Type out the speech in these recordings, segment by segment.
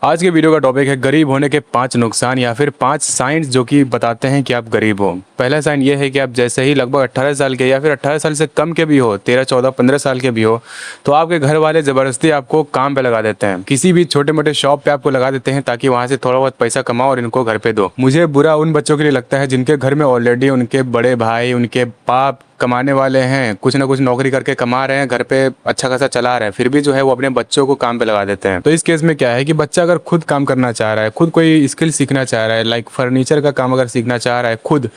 आज के वीडियो का टॉपिक है गरीब होने के 5 नुकसान या फिर 5 साइंस जो कि बताते हैं कि आप गरीब हो। पहला साइन ये है कि आप जैसे ही लगभग 18 साल के या फिर 18 साल से कम के भी हो, 13, 14, 15 साल के भी हो, तो आपके घर वाले ज़बरदस्ती आपको काम पे लगा देते हैं। किसी भी छोटे मोटे शॉप पे आपको लगा देते हैं ताकि वहाँ से थोड़ा बहुत पैसा कमाओ और इनको घर पे दो। मुझे बुरा उन बच्चों के लिए लगता है जिनके घर में ऑलरेडी उनके बड़े भाई, उनके बाप कमाने वाले हैं, कुछ ना कुछ नौकरी करके कमा रहे हैं, घर पे अच्छा खासा चला रहे हैं, फिर भी जो है वो अपने बच्चों को काम पे लगा देते हैं। तो इस केस में क्या है कि बच्चा अगर खुद काम करना चाह रहा है, खुद कोई स्किल सीखना चाह रहा है, लाइक फर्नीचर का काम अगर सीखना चाह रहा है खुद,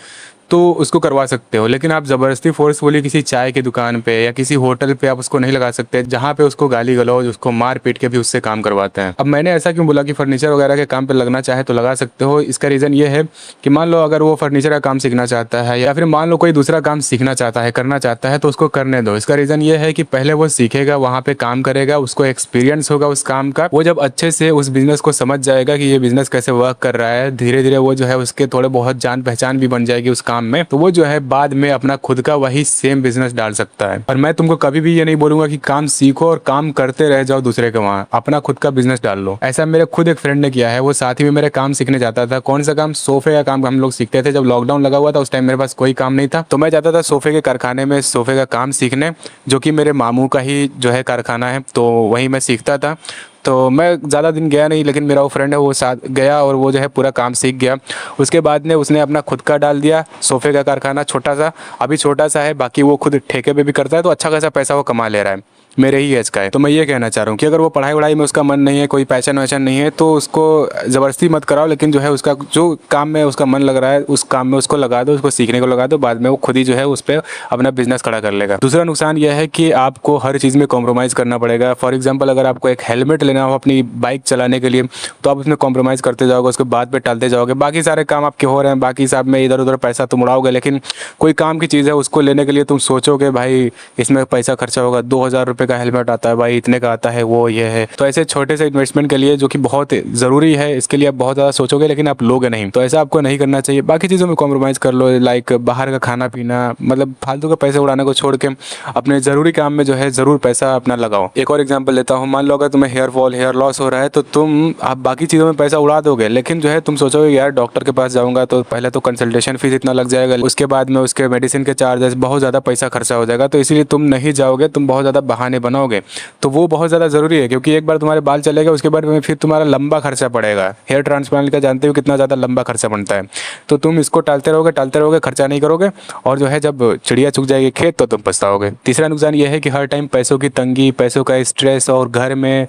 तो उसको करवा सकते हो। लेकिन आप ज़बरदस्ती फोर्सफुली किसी चाय की दुकान पे या किसी होटल पे आप उसको नहीं लगा सकते, जहाँ पे उसको गाली गलौज, उसको मार पीट के भी उससे काम करवाते हैं। अब मैंने ऐसा क्यों बोला कि फर्नीचर वगैरह के काम पे लगना चाहे तो लगा सकते हो। इसका रीज़न ये है कि मान लो अगर वो फर्नीचर का काम सीखना चाहता है या फिर मान लो कोई दूसरा काम सीखना चाहता है, करना चाहता है, तो उसको करने दो। इसका रीज़न ये है कि पहले वो सीखेगा, वहाँ पे काम करेगा, उसको एक्सपीरियंस होगा उस काम का। वो जब अच्छे से उस बिज़नेस को समझ जाएगा कि ये बिज़नेस कैसे वर्क कर रहा है, धीरे धीरे वो जो है उसके थोड़े बहुत जान पहचान भी बन जाएगी उस काम में, तो वो जो है बाद में अपना खुद का वही सेम बिजनेस डाल सकता है। और मैं तुमको कभी भी ये नहीं बोलूंगा कि काम सीखो और काम करते रह जाओ दूसरे के वहाँ, अपना खुद का बिजनेस डाल लो। ऐसा मेरे खुद एक फ्रेंड ने किया है। वो साथ ही में मेरे काम सीखने जाता था। कौन सा काम? सोफे का काम हम लोग सीखते थे। जब लॉकडाउन लगा हुआ था उस टाइम मेरे पास कोई काम नहीं था, तो मैं जाता था सोफे के कारखाने में सोफे का काम सीखने, जो कि मेरे मामू का ही जो है कारखाना है, तो वहीं मैं सीखता था। तो मैं ज़्यादा दिन गया नहीं, लेकिन मेरा वो फ्रेंड है वो साथ गया और वो जो है पूरा काम सीख गया। उसके बाद में उसने अपना खुद का डाल दिया सोफ़े का कारखाना, छोटा सा, अभी छोटा सा है, बाकी वो खुद ठेके पे भी करता है, तो अच्छा खासा पैसा वो कमा ले रहा है, मेरे ही एज का है। तो मैं ये कहना चाह रहा हूँ कि अगर वो पढ़ाई वढ़ाई में उसका मन नहीं है, कोई पैशन वैशन नहीं है, तो उसको ज़बरदस्ती मत कराओ, लेकिन जो है उसका जो काम में उसका मन लग रहा है उस काम में उसको लगा दो, उसको सीखने को लगा दो। बाद में वो खुद ही जो है उस पर अपना बिजनेस खड़ा कर लेगा। दूसरा नुकसान यह है कि आपको हर चीज़ में कॉम्प्रोमाइज़ करना पड़ेगा। फॉर एग्जाम्पल, अगर आपको एक हेलमेट लेना हो अपनी बाइक चलाने के लिए, तो आप उसमें कॉम्प्रोमाइज़ करते जाओगे, उसके बाद पे टालते जाओगे। बाकी सारे काम आपके हो रहे हैं, बाकी सब में इधर उधर पैसा तुम उड़ाओगे, लेकिन कोई काम की चीज़ है उसको लेने के लिए तुम सोचोगे भाई इसमें पैसा खर्चा होगा, 2,000 रुपये का हेलमेट आता है भाई, इतने का आता है, वो ये है। तो ऐसे छोटे से इन्वेस्टमेंट के लिए जो कि बहुत ज़रूरी है, इसके लिए आप बहुत ज़्यादा सोचोगे लेकिन आप लोगे नहीं। तो ऐसा आपको नहीं करना चाहिए। बाकी चीज़ों में कॉम्प्रोमाइज़ कर लो, लाइक बाहर का खाना पीना, मतलब फालतू का पैसे उड़ाने को छोड़ के अपने ज़रूरी काम में जो है ज़रूर पैसा अपना लगाओ। एक और एग्जांपल लेता हूँ। मान लो अगर तुम्हें हेयर फॉल, हेयर लॉस हो रहा है, तो तुम आप बाकी चीज़ों में पैसा उड़ा दोगे, लेकिन जो है तुम सोचोगे यार डॉक्टर के पास जाऊँगा तो पहले तो कंसल्टेशन फीस इतना लग जाएगा, उसके बाद में उसके मेडिसिन के चार्जेस, बहुत ज़्यादा पैसा खर्चा हो जाएगा, तो इसीलिए तुम नहीं जाओगे, तुम बहुत ज़्यादा बहाने बनाओगे। तो वो बहुत ज़्यादा ज़रूरी है, क्योंकि एक बार तुम्हारे बाल चले गए उसके बाद में फिर तुम्हारा लंबा खर्चा पड़ेगा। हेयर ट्रांसप्लांट का जानते हो कितना ज़्यादा लंबा खर्चा बनता है। तो तुम इसको टालते रहोगे, खर्चा नहीं करोगे, और जो है जब चिड़िया चुग जाएगी खेत तो तुम पछताओगे। तीसरा नुकसान ये है कि हर टाइम पैसों की तंगी, पैसों का स्ट्रेस और घर में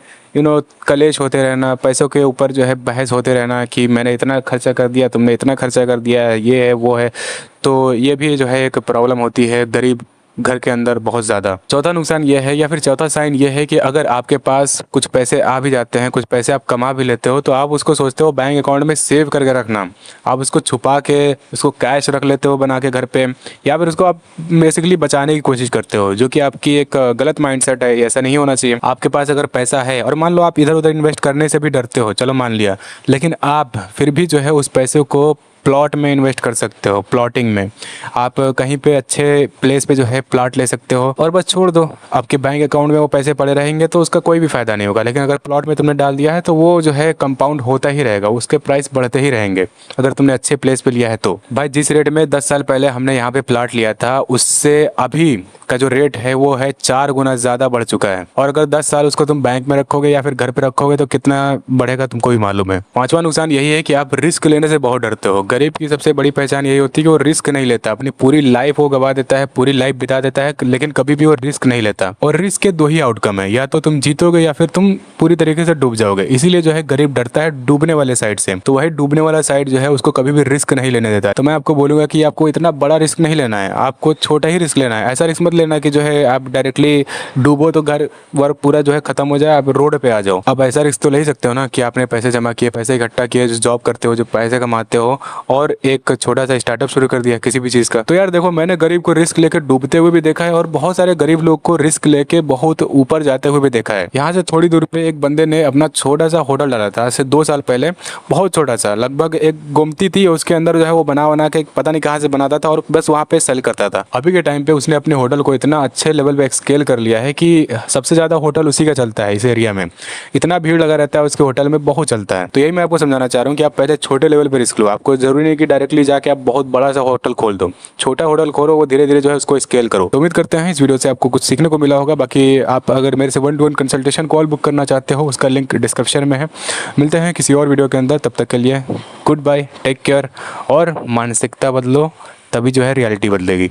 कलेश होते रहना, पैसों के ऊपर जो है बहस होते रहना कि मैंने इतना खर्चा कर दिया, तुमने इतना खर्चा कर दिया, ये है वो है। तो ये भी जो है एक प्रॉब्लम होती है गरीब घर के अंदर बहुत ज़्यादा। चौथा नुकसान ये है या फिर चौथा साइन ये है कि अगर आपके पास कुछ पैसे आ भी जाते हैं, कुछ पैसे आप कमा भी लेते हो, तो आप उसको सोचते हो बैंक अकाउंट में सेव करके रखना। आप उसको छुपा के उसको कैश रख लेते हो बना के घर पे, या फिर उसको आप बेसिकली बचाने की कोशिश करते हो, जो कि आपकी एक गलत माइंडसेट है। ऐसा नहीं होना चाहिए। आपके पास अगर पैसा है और मान लो आप इधर उधर इन्वेस्ट करने से भी डरते हो, चलो मान लिया, लेकिन आप फिर भी जो है उस पैसे को प्लॉट में इन्वेस्ट कर सकते हो। प्लॉटिंग में आप कहीं पे अच्छे प्लेस पे जो है प्लॉट ले सकते हो और बस छोड़ दो। आपके बैंक अकाउंट में वो पैसे पड़े रहेंगे तो उसका कोई भी फ़ायदा नहीं होगा, लेकिन अगर प्लॉट में तुमने डाल दिया है तो वो जो है कंपाउंड होता ही रहेगा, उसके प्राइस बढ़ते ही रहेंगे अगर तुमने अच्छे प्लेस पे लिया है तो। भाई जिस रेट में 10 साल पहले हमने यहाँ पे प्लॉट लिया था, उससे अभी का जो रेट है वो है 4 गुना ज़्यादा बढ़ चुका है। और अगर 10 साल उसको तुम बैंक में रखोगे या फिर घर पे रखोगे तो कितना बढ़ेगा तुमको भी मालूम है। पांचवा नुकसान यही है कि आप रिस्क लेने से बहुत डरते हो। गरीब की सबसे बड़ी पहचान यही होती है कि वो रिस्क नहीं लेता। अपनी पूरी लाइफ वो गवा देता है, पूरी लाइफ बिता देता है, लेकिन कभी भी वो रिस्क नहीं लेता। और रिस्क के दो ही आउटकम है, या तो तुम जीतोगे या फिर तुम पूरी तरीके से डूब जाओगे। इसीलिए जो है गरीब डरता है डूबने वाले साइड से। तो वही डूबने वाला साइड जो है उसको कभी भी रिस्क नहीं लेने देता है। तो मैं आपको बोलूंगा कि आपको इतना बड़ा रिस्क नहीं लेना है, आपको छोटा ही रिस्क लेना है। ऐसा रिस्क मत लेना कि जो है आप डायरेक्टली डूबो तो घर वर पूरा जो है खत्म हो जाए, आप रोड पे आ जाओ। अब ऐसा रिस्क तो ले ही सकते हो ना कि आपने पैसे जमा किए, पैसे इकट्ठा किए, जो जॉब करते हो, जो पैसे कमाते हो, और एक छोटा सा स्टार्टअप शुरू कर दिया किसी भी चीज़ का। तो यार देखो, मैंने गरीब को रिस्क लेकर डूबते हुए भी देखा है और बहुत सारे गरीब लोग को रिस्क लेके बहुत ऊपर जाते हुए भी देखा है। यहाँ से थोड़ी दूर पे एक बंदे ने अपना छोटा सा होटल डाला था, आज से 2 साल पहले। बहुत छोटा सा, लगभग एक गोमती थी, उसके अंदर जो है वो बना बना के पता नहीं कहाँ से बनाता था और बस वहाँ पे सेल करता था। अभी के टाइम पे उसने अपने होटल को इतना अच्छे लेवल पे स्केल कर लिया है कि सबसे ज़्यादा होटल उसी का चलता है इस एरिया में। इतना भीड़ लगा रहता है उसके होटल में, बहुत चलता है। तो यही मैं आपको समझाना चाह रहा हूँ कि आप पहले छोटे लेवल पे रिस्क लो। आपको जरूरी नहीं कि डायरेक्टली जाके आप बहुत बड़ा सा होटल खोल दो। छोटा होटल खोलो, वो धीरे धीरे जो है उसको स्केल करो। तो उम्मीद करते हैं इस वीडियो से आपको कुछ सीखने को मिला होगा। बाकी आप अगर मेरे से 1-to-1 कंसल्टेशन कॉल बुक करना चाहते हो, उसका लिंक डिस्क्रिप्शन में है। मिलते हैं किसी और वीडियो के अंदर, तब तक के लिए गुड बाय, टेक केयर। और मानसिकता बदलो, तभी जो है रियलिटी बदलेगी।